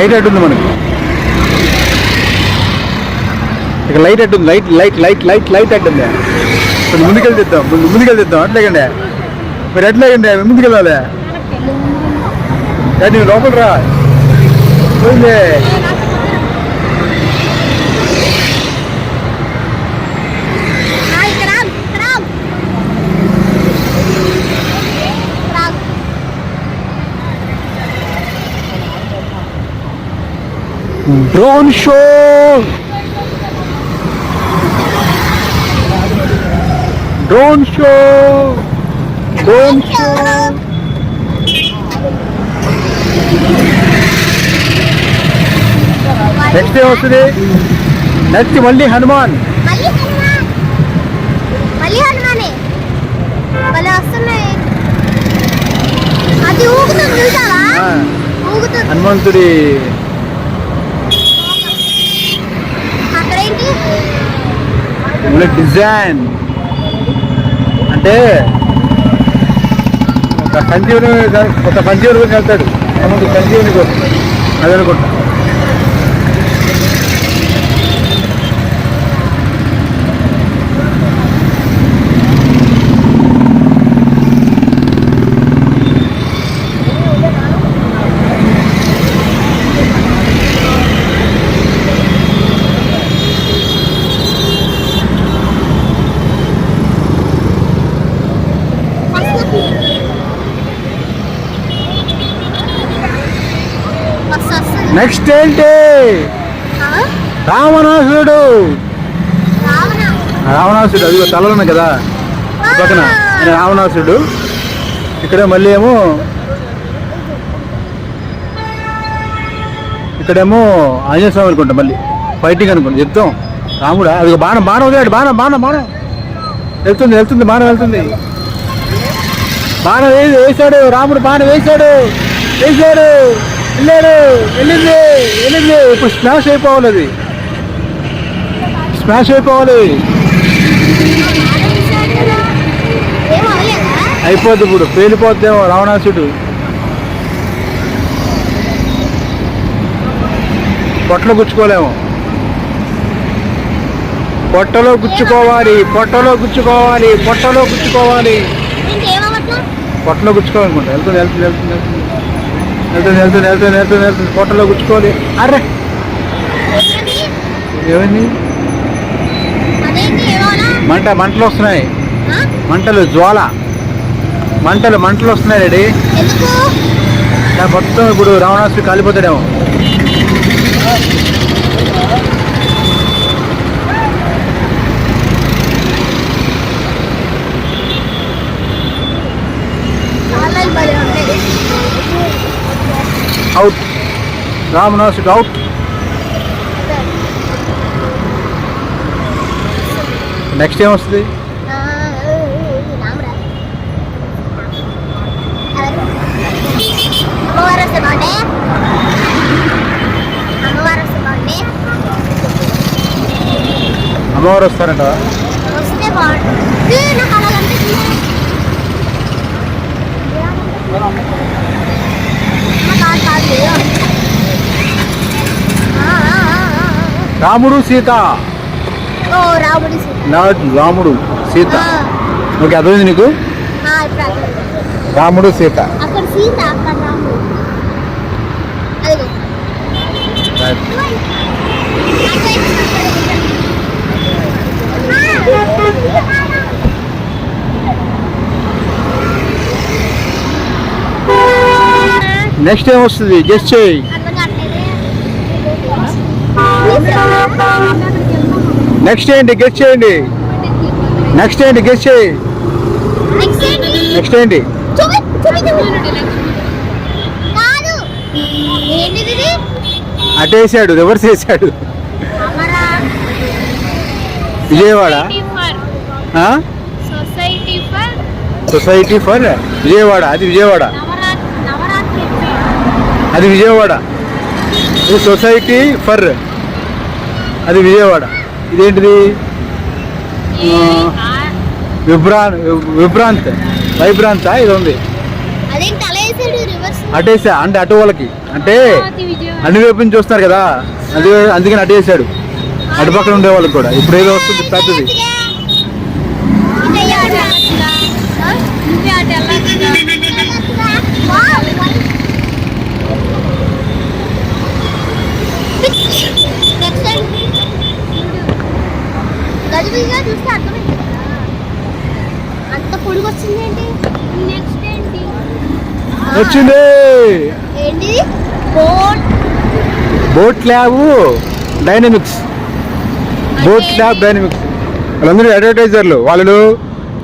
Light అడ్డు ఉంది మనకి. ఇక్కడ లైట్ అడ్డు ఉంది. లైట్ అడ్డు ఉంది. కొంచెం ముందుకెళ్తాం అట్లాగండి. మీరు ఎట్లాగండి ముందుకెళ్ళాలి. నువ్వు లోపల రా. పోయింది. Drone show. నెక్స్ట్ ఏం వస్తుంది? నెక్స్ట్ మళ్ళీ హనుమాన్. హనుమంతుడి డిజైన్ అంటే ఒక సంజీవుని వెళ్తాడు. సంజీవుని అది అనుకుంటా. నెక్స్ట్ ఏంటి? రావణాసురుడు. అదిగో తలలు ఉన్నాయి కదా పక్కన. రావణాసురుడు. ఇక్కడ మళ్ళీ ఏమో ఇక్కడేమో ఆంజనేయ స్వామి అనుకుంటా. మళ్ళీ ఫైటింగ్ అనుకుంటా. యుద్ధం. రాముడా. అది బాణం వదిలాడు. బాణం వెళ్తుంది. బాణం వెళ్తుంది. బాణం వేసాడు. రాముడు బాణం వేసాడు. వెళ్ళింది. ఇప్పుడు స్మాష్ అయిపోవాలి. అది స్మాష్ అయిపోవాలి. అయిపోద్ది. ఇప్పుడు పేలిపోద్దేమో రావణాసుడు. పొట్టలో గుచ్చుకోలేము. పొట్టలో గుచ్చుకోవాలి. పొట్టలో గుచ్చుకోవాలనుకుంటా. వెళ్తుంది. పొట్టలో గుచ్చుకోవాలి. అర్రే ఏమైంది? మంటలు వస్తున్నాయి. జ్వాల మంటలు వస్తున్నాయి. రెడీ. మొత్తం ఇప్పుడు రావణాసుడు కాలిపోతాడేమో. అవుట్. రావణాసుడు అవుట్. నెక్స్ట్ ఏమొస్తుంది? అమ్మవారు వస్తారంట. రాముడు సీత. రాముడు సీత. ఓకే, అర్థమైంది నీకు? రాముడు సీత. నెక్స్ట్ ఏం వస్తుంది? గెస్ చేయి. నెక్స్ట్ ఏంటి? గెస్ చేయండి. నెక్స్ట్ ఏంటి? అటేసాడు. రివర్స్ వేసాడు. విజయవాడ. Society for Vijayawada. అది విజయవాడ. ఇది సొసైటీ ఫర్. అది విజయవాడ. ఇదేంటిది? వైబ్రాంత్ ఇది ఉంది. అటేసా అంటే అటు వాళ్ళకి అంటే అన్ని వైపు నుంచి చూస్తారు కదా, అది అందుకని అటేసాడు అటు పక్కన ఉండే వాళ్ళకి కూడా. ఇప్పుడు ఏదో వస్తుంది పెద్దది. అంత పొడుగు వచ్చింది ఏంటి? నెక్స్ట్ ఏంటి వచ్చింది? ఏంటి? Boat lab dynamics. Boat lab dynamics వాళ్ళందరూ అడ్వర్టైజర్లు. వాళ్ళు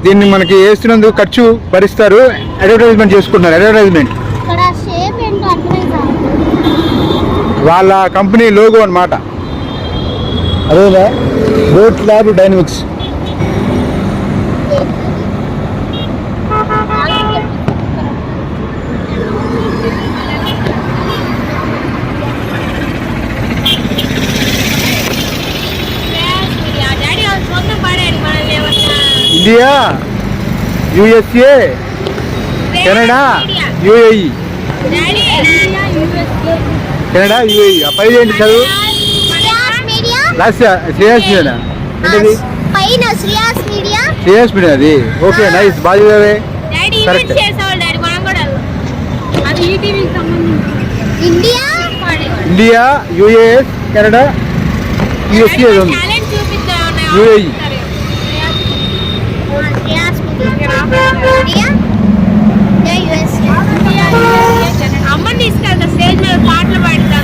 దీన్ని మనకి వేస్తున్నందుకు ఖర్చు భరిస్తారు, అడ్వర్టైజ్మెంట్ చేసుకుంటున్నారు. అడ్వర్టైజ్మెంట్ ఇక్కడ షేప్ ఏంటో అర్థమైందా? వాళ్ళ కంపెనీ లోగో అన్నమాట. అదేనా boat lab dynamics. India, USA, Canada, UAE. Canada, UAE. ఆ పైన ఏంటి చదువు? శ్రేయాస్ మీడియా. ఏంటది? శ్రేయాస్ మీడియా అది. ఓకే, నైస్, బాగా చదివావే. Correct. India, US, Canada, USA ఉంది, యుఏఈ. అమ్మని తీసుకెళ్తా స్టేజ్ మీద పాటలు పాడుతా.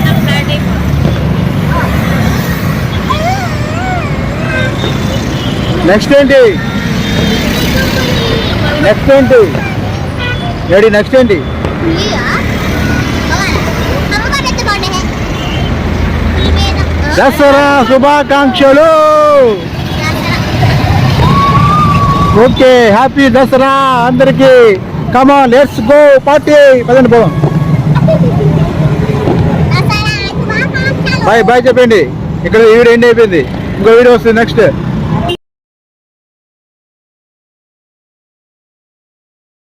నెక్స్ట్ ఏంటి? నెక్స్ట్ ఏంటి? రెడీ, నెక్స్ట్ ఏంటి? దసరా శుభాకాంక్షలు. ఓకే, హ్యాపీ దసరా అందరికి. కమాన్, లెట్స్ గో పార్టీ. పదండి పోదాం. బాయ్ బాయ్ చెప్పండి. ఇక్కడ ఈ వీడియో ఎండ్ అయిపోయింది, ఇంకో వీడియో వస్తుంది నెక్స్ట్.